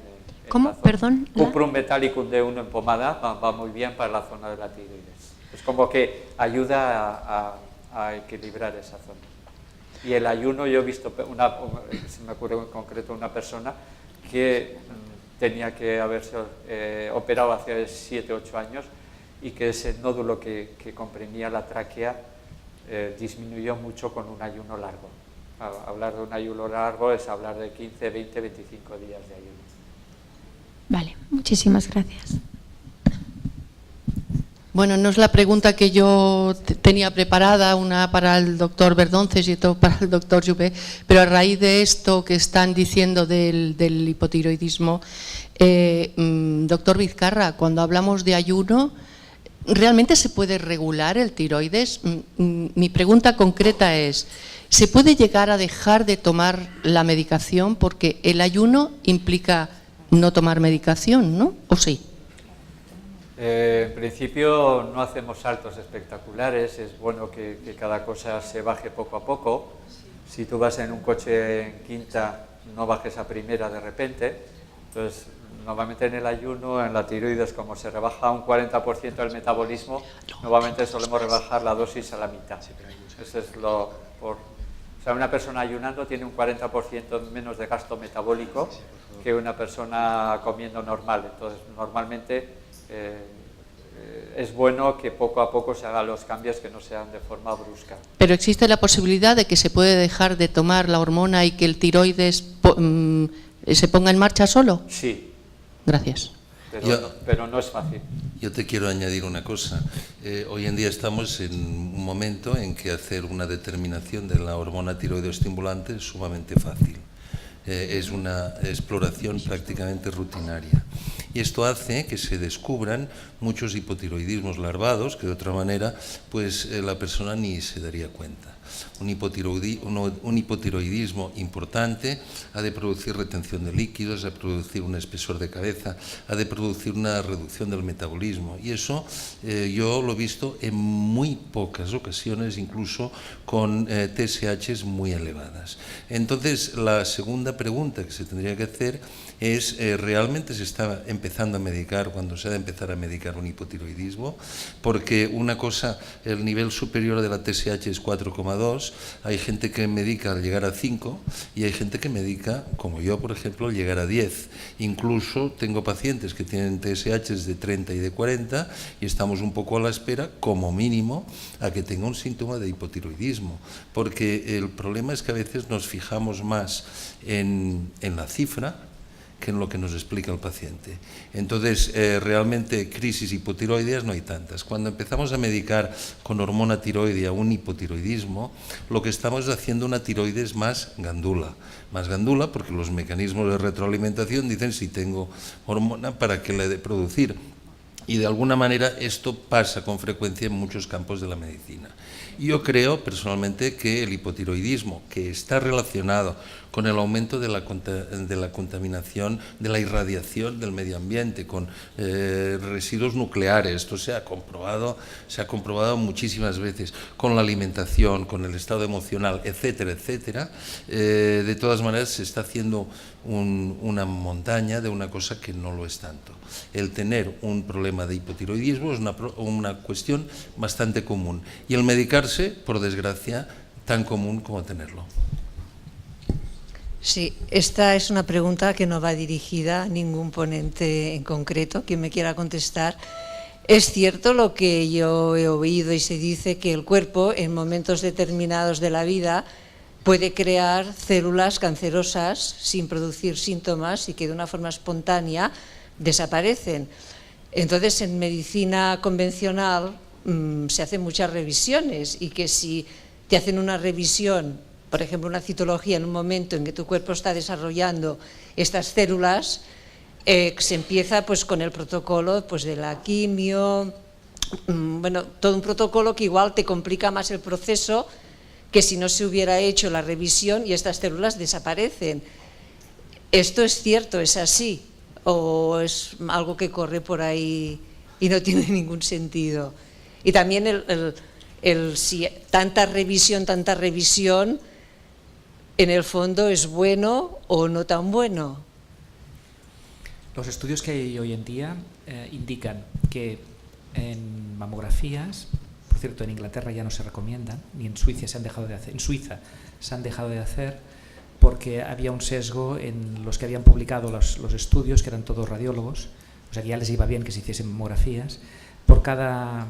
¿Cómo? Perdón. Cuprum metallicum D1 en pomada va muy bien para la zona de la tiroides. Es como que ayuda a equilibrar esa zona. Y el ayuno, yo he visto, se me ocurre en concreto una persona que tenía que haberse operado hace 7 u 8 años, y que ese nódulo que comprimía la tráquea disminuyó mucho con un ayuno largo. Hablar de un ayuno largo es hablar de 15, 20, 25 días de ayuno. Vale, muchísimas gracias. Bueno, no es la pregunta que yo tenía preparada, una para el doctor Verdonces y otra para el doctor Jouvet, pero a raíz de esto que están diciendo del hipotiroidismo, doctor Vizcarra, cuando hablamos de ayuno, ¿realmente se puede regular el tiroides? Mi pregunta concreta es, ¿se puede llegar a dejar de tomar la medicación? Porque el ayuno implica no tomar medicación, ¿no? ¿O sí? En principio no hacemos saltos espectaculares, es bueno que cada cosa se baje poco a poco. Si tú vas en un coche en quinta, no bajes a primera de repente. Entonces, normalmente en el ayuno, en la tiroides, como se rebaja un 40% del metabolismo, normalmente solemos rebajar la dosis a la mitad. Eso es o sea, una persona ayunando tiene un 40% menos de gasto metabólico que una persona comiendo normal. Entonces, normalmente es bueno que poco a poco se hagan los cambios, que no sean de forma brusca. Pero existe la posibilidad de que se puede dejar de tomar la hormona y que el tiroides se ponga en marcha solo. Sí. Gracias. Pero no es fácil. Yo te quiero añadir una cosa. Hoy en día estamos en un momento en que hacer una determinación de la hormona tiroidoestimulante es sumamente fácil. Es una exploración prácticamente rutinaria. Y esto hace que se descubran muchos hipotiroidismos larvados que de otra manera pues la persona ni se daría cuenta. Un hipotiroidismo importante ha de producir retención de líquidos, ha de producir un espesor de cabeza, ha de producir una reducción del metabolismo, y eso yo lo he visto en muy pocas ocasiones, incluso con TSHs muy elevadas. Entonces, la segunda pregunta que se tendría que hacer es, ¿realmente se está empezando a medicar cuando se ha de empezar a medicar un hipotiroidismo? Porque una cosa, el nivel superior de la TSH es 4,2, hay gente que medica al llegar a 5 y hay gente que medica, como yo por ejemplo, al llegar a 10. Incluso tengo pacientes que tienen TSHs de 30 y de 40 y estamos un poco a la espera, como mínimo, a que tenga un síntoma de hipotiroidismo, porque el problema es que a veces nos fijamos más en la cifra que en lo que nos explica el paciente. Entonces, realmente crisis hipotiroideas no hay tantas. Cuando empezamos a medicar con hormona tiroidea un hipotiroidismo, lo que estamos haciendo una tiroides más gandula porque los mecanismos de retroalimentación dicen si tengo hormona para qué la he de producir. Y de alguna manera esto pasa con frecuencia en muchos campos de la medicina. Yo creo personalmente que el hipotiroidismo, que está relacionado con el aumento de la contaminación, de la irradiación del medio ambiente, con residuos nucleares, esto se ha comprobado muchísimas veces, con la alimentación, con el estado emocional, etcétera, etcétera, de todas maneras se está haciendo una montaña de una cosa que no lo es tanto. El tener un problema de hipotiroidismo es una cuestión bastante común y el medicarse, por desgracia, tan común como tenerlo. Sí, esta es una pregunta que no va dirigida a ningún ponente en concreto, quien me quiera contestar. Es cierto lo que yo he oído y se dice que el cuerpo en momentos determinados de la vida puede crear células cancerosas sin producir síntomas y que de una forma espontánea desaparecen. Entonces, en medicina convencional se hacen muchas revisiones y que si te hacen una revisión, por ejemplo, una citología en un momento en que tu cuerpo está desarrollando estas células, se empieza pues con el protocolo pues de la quimio, bueno, todo un protocolo que igual te complica más el proceso que si no se hubiera hecho la revisión y estas células desaparecen. ¿Esto es cierto, es así? ¿O es algo que corre por ahí y no tiene ningún sentido? Y también si tanta revisión, en el fondo es bueno o no tan bueno. Los estudios que hay hoy en día indican que en mamografías, por cierto, en Inglaterra ya no se recomiendan, ni en Suiza se han dejado de hacer. En Suiza se han dejado de hacer porque había un sesgo en los que habían publicado los estudios, que eran todos radiólogos, o sea que ya les iba bien que se hiciesen mamografías. Por cada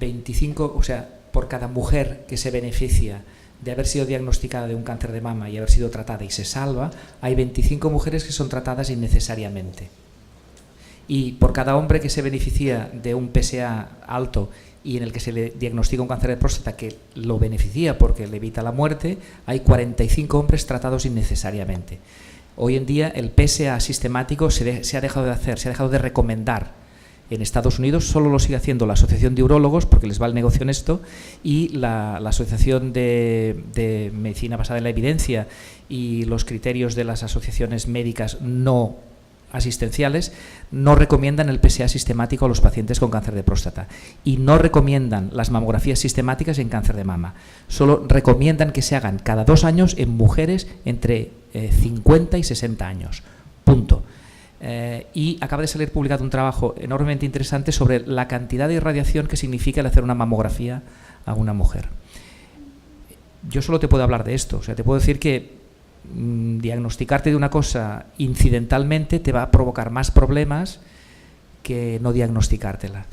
25, o sea, por cada mujer que se beneficia de haber sido diagnosticada de un cáncer de mama y haber sido tratada y se salva, hay 25 mujeres que son tratadas innecesariamente. Y por cada hombre que se beneficia de un PSA alto y en el que se le diagnostica un cáncer de próstata que lo beneficia porque le evita la muerte, hay 45 hombres tratados innecesariamente. Hoy en día el PSA sistemático se ha dejado de hacer, se ha dejado de recomendar. En Estados Unidos solo lo sigue haciendo la Asociación de Urólogos, porque les va el negocio en esto, y la Asociación de Medicina Basada en la Evidencia y los criterios de las asociaciones médicas no asistenciales no recomiendan el PSA sistemático a los pacientes con cáncer de próstata y no recomiendan las mamografías sistemáticas en cáncer de mama. Solo recomiendan que se hagan cada 2 años en mujeres entre 50 y 60 años. Punto. Y acaba de salir publicado un trabajo enormemente interesante sobre la cantidad de irradiación que significa el hacer una mamografía a una mujer. Yo solo te puedo hablar de esto, o sea, te puedo decir que diagnosticarte de una cosa incidentalmente te va a provocar más problemas que no diagnosticártela.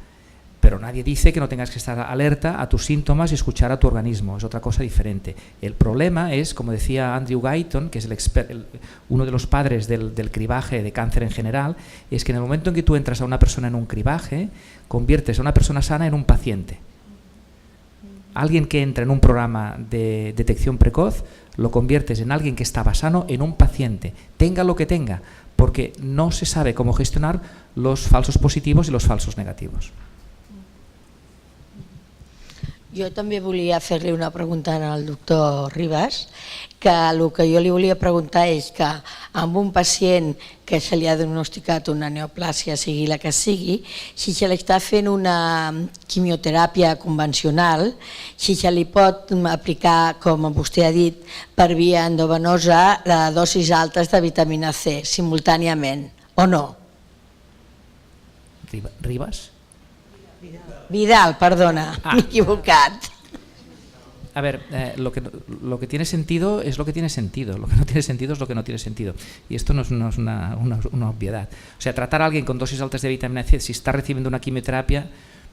Pero nadie dice que no tengas que estar alerta a tus síntomas y escuchar a tu organismo, es otra cosa diferente. El problema es, como decía Andrew Guyton, que es uno de los padres del cribaje de cáncer en general, es que en el momento en que tú entras a una persona en un cribaje, conviertes a una persona sana en un paciente. Alguien que entra en un programa de detección precoz, lo conviertes en alguien que estaba sano en un paciente, tenga lo que tenga, porque no se sabe cómo gestionar los falsos positivos y los falsos negativos. Jo també volia fer-li una pregunta al doctor Ribas, que el que jo li volia preguntar és que amb un pacient que se li ha diagnosticat una neoplàsia, sigui la que sigui, si se li està fent una quimioteràpia convencional, si se li pot aplicar, com vostè ha dit, per via endovenosa, dosis altes de vitamina C simultàniament, o no? ¿Ribas? Vidal, perdona, m'he equivocat. A ver, lo que tiene sentido es lo que tiene sentido, lo que no tiene sentido es lo que no tiene sentido. Y esto no es una obviedad. O sea, tratar a alguien con dosis altas de vitamina C, si está recibiendo una quimioterapia,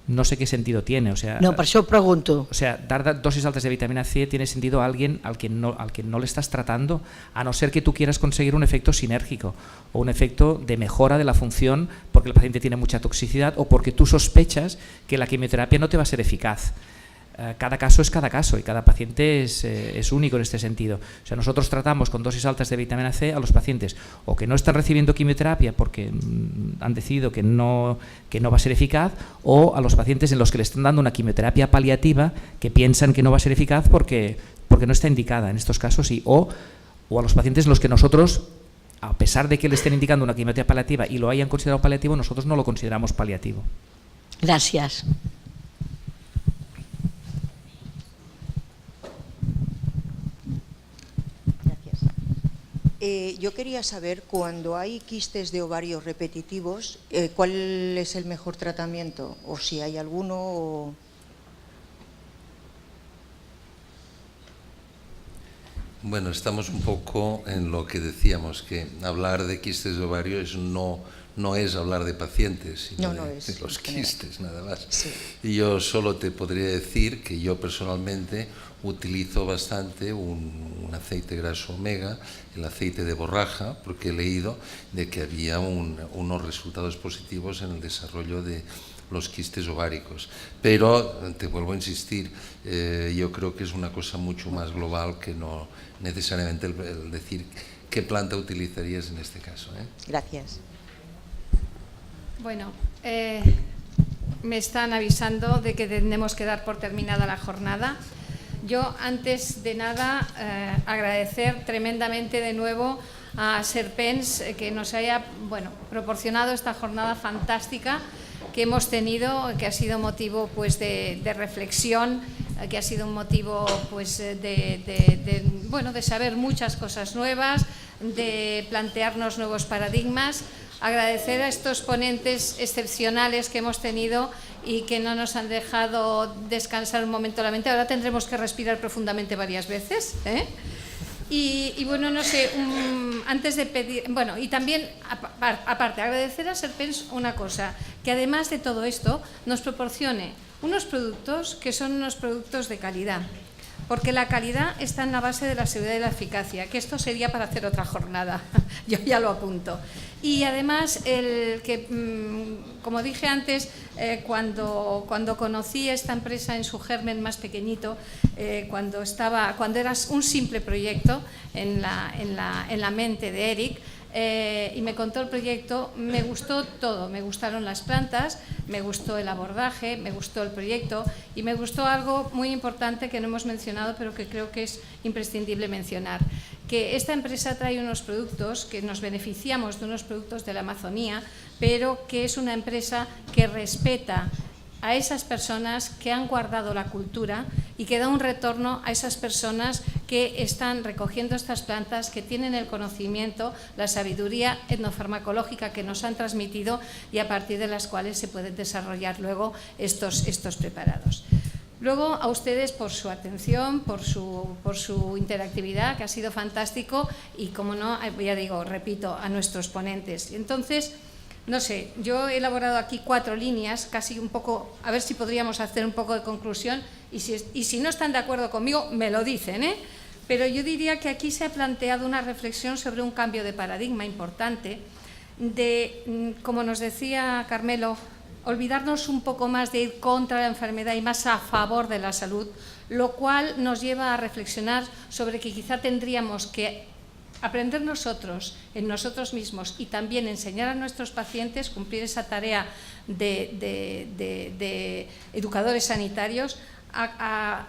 no sé qué sentido tiene. O sea, no, per això ho pregunto. O sea, dar dosis altas de vitamina C tiene sentido a alguien al que no le estás tratando, a no ser que tú quieras conseguir un efecto sinérgico o un efecto de mejora de la función porque el paciente tiene mucha toxicidad o porque tú sospechas que la quimioterapia no te va a ser eficaz. cada caso es cada caso y cada paciente es único en este sentido. O sea, nosotros tratamos con dosis altas de vitamina C a los pacientes o que no están recibiendo quimioterapia porque han decidido que no va a ser eficaz, o a los pacientes en los que le están dando una quimioterapia paliativa que piensan que no va a ser eficaz porque no está indicada en estos casos, o a los pacientes en los que nosotros, a pesar de que le estén indicando una quimioterapia paliativa y lo hayan considerado paliativo, nosotros no lo consideramos paliativo. Gracias. Yo quería saber, cuando hay quistes de ovarios repetitivos, ¿cuál es el mejor tratamiento? O si hay alguno. O... Bueno, estamos un poco en lo que decíamos, que hablar de quistes de ovario no es hablar de pacientes, sino de los quistes, nada más. Sí. Y yo solo te podría decir que yo personalmente utilizo bastante un aceite graso omega, el aceite de borraja, porque he leído de que había unos resultados positivos en el desarrollo de los quistes ováricos. Pero, te vuelvo a insistir, yo creo que es una cosa mucho más global que no necesariamente el decir qué planta utilizarías en este caso. Gracias. Bueno, me están avisando de que tenemos que dar por terminada la jornada. Yo, antes de nada, agradecer tremendamente de nuevo a Serpens que nos haya proporcionado esta jornada fantástica que hemos tenido, que ha sido motivo pues de reflexión, que ha sido un motivo pues de saber muchas cosas nuevas, de plantearnos nuevos paradigmas. Agradecer a estos ponentes excepcionales que hemos tenido y que no nos han dejado descansar un momento la mente. Ahora tendremos que respirar profundamente varias veces, Y bueno, no sé, antes de pedir... Bueno, y también, aparte, agradecer a Serpens una cosa, que además de todo esto, nos proporcione unos productos que son unos productos de calidad. Porque la calidad está en la base de la seguridad y la eficacia, que esto sería para hacer otra jornada, yo ya lo apunto. Y además, como dije antes, cuando conocí esta empresa en su germen más pequeñito, cuando era un simple proyecto en la mente de Eric, y me contó el proyecto, me gustó todo, me gustaron las plantas, me gustó el abordaje, me gustó el proyecto y me gustó algo muy importante que no hemos mencionado pero que creo que es imprescindible mencionar, que esta empresa trae unos productos que nos beneficiamos de unos productos de la Amazonía, pero que es una empresa que respeta a esas personas que han guardado la cultura y que da un retorno a esas personas que están recogiendo estas plantas, que tienen el conocimiento, la sabiduría etnofarmacológica que nos han transmitido y a partir de las cuales se pueden desarrollar luego estos preparados. Luego, a ustedes por su atención, por su interactividad, que ha sido fantástico, y como no, ya digo, repito, a nuestros ponentes. Entonces, no sé, yo he elaborado aquí 4 líneas, casi un poco, a ver si podríamos hacer un poco de conclusión, y si no están de acuerdo conmigo, me lo dicen, Pero yo diría que aquí se ha planteado una reflexión sobre un cambio de paradigma importante, de, como nos decía Carmelo, olvidarnos un poco más de ir contra la enfermedad y más a favor de la salud, lo cual nos lleva a reflexionar sobre que quizá tendríamos que aprender nosotros, en nosotros mismos, y también enseñar a nuestros pacientes, cumplir esa tarea de educadores sanitarios, a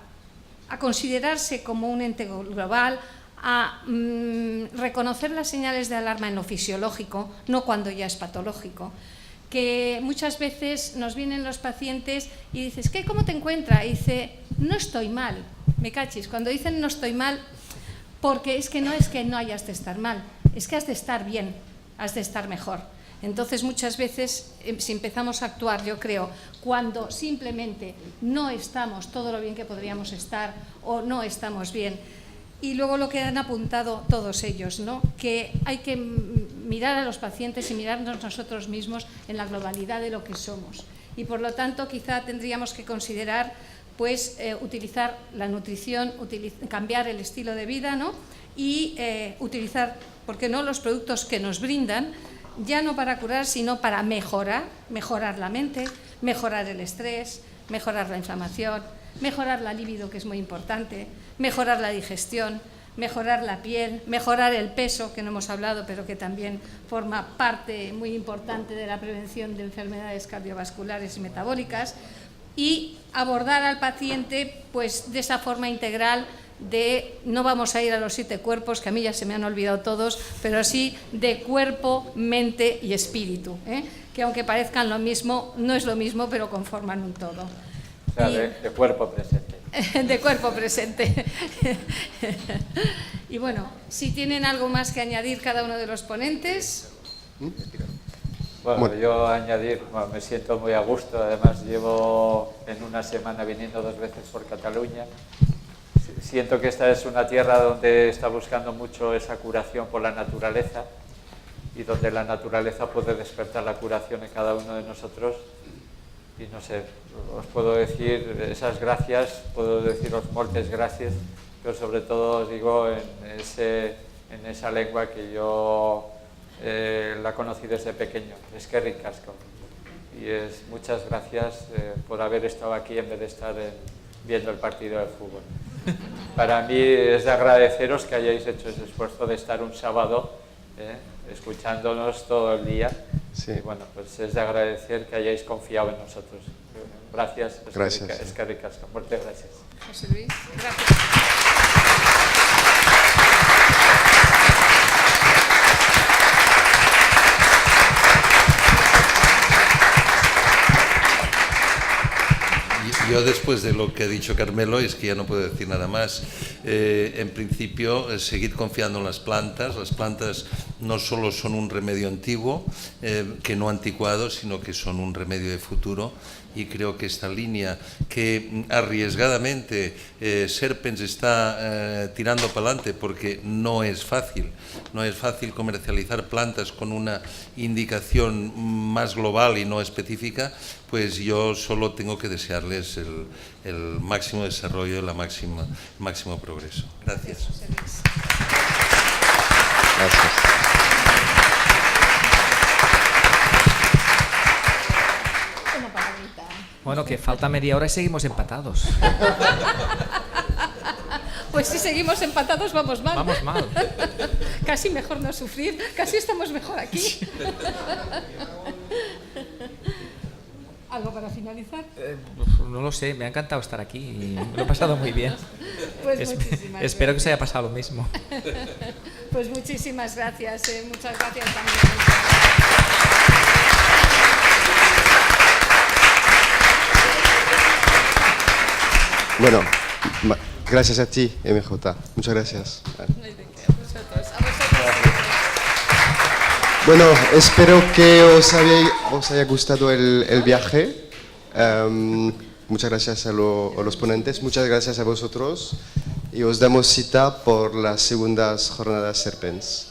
considerarse como un ente global, a reconocer las señales de alarma en lo fisiológico, no cuando ya es patológico. Que muchas veces nos vienen los pacientes y dices, ¿cómo te encuentras? Y dice, no estoy mal, me cachis. Cuando dicen no estoy mal, porque es que no hayas de estar mal, es que has de estar bien, has de estar mejor. Entonces, muchas veces, si empezamos a actuar, yo creo, cuando simplemente no estamos todo lo bien que podríamos estar o no estamos bien, y luego lo que han apuntado todos ellos, ¿no? Que hay que mirar a los pacientes y mirarnos nosotros mismos en la globalidad de lo que somos. Y por lo tanto, quizá tendríamos que considerar utilizar la nutrición, cambiar el estilo de vida, ¿no? Y utilizar, ¿por qué no?, los productos que nos brindan, ya no para curar, sino para mejorar la mente, mejorar el estrés, mejorar la inflamación, mejorar la libido, que es muy importante, mejorar la digestión, mejorar la piel, mejorar el peso, que no hemos hablado, pero que también forma parte muy importante de la prevención de enfermedades cardiovasculares y metabólicas, y abordar al paciente pues de esa forma integral de, no vamos a ir a los 7 cuerpos, que a mí ya se me han olvidado todos, pero sí de cuerpo, mente y espíritu, que aunque parezcan lo mismo, no es lo mismo, pero conforman un todo. O sea, de cuerpo presente. De cuerpo presente. Y bueno, si tienen algo más que añadir cada uno de los ponentes. Bueno, yo añadir, me siento muy a gusto, además llevo en una semana viniendo 2 veces por Cataluña. Siento que esta es una tierra donde está buscando mucho esa curación por la naturaleza y donde la naturaleza puede despertar la curación en cada uno de nosotros. Y no sé, os puedo decir esas gracias, puedo deciros moltes gracias, pero sobre todo os digo en esa lengua que yo la conocí desde pequeño, eskerrik asko. Y es muchas gracias por haber estado aquí en vez de estar viendo el partido de fútbol. Para mí es de agradeceros que hayáis hecho ese esfuerzo de estar un sábado escuchándonos todo el día. Sí. Y bueno, pues es de agradecer que hayáis confiado en nosotros. Gracias. Gracias. Eskerrik asko. Muchas gracias. José Luis, gracias. Yo después de lo que ha dicho Carmelo, es que ya no puedo decir nada más. En principio, seguid confiando en las plantas. Las plantas no solo son un remedio antiguo, que no anticuado, sino que son un remedio de futuro. Y creo que esta línea que arriesgadamente Serpens está tirando para adelante, porque no es fácil comercializar plantas con una indicación más global y no específica, pues yo solo tengo que desearles el máximo desarrollo y el máximo progreso. Gracias. Gracias. Bueno, que falta media hora y seguimos empatados. Pues si seguimos empatados vamos mal. Vamos mal. Casi mejor no sufrir, casi estamos mejor aquí. ¿Algo para finalizar? No lo sé, me ha encantado estar aquí y lo he pasado muy bien. Pues muchísimas Espero gracias. que se haya pasado lo mismo. Pues muchísimas gracias, muchas gracias también. Bueno, gracias a ti, MJ. Muchas gracias. Bueno, espero que os haya gustado el viaje. Muchas gracias a los ponentes, muchas gracias a vosotros y os damos cita por las segundas jornadas Serpens.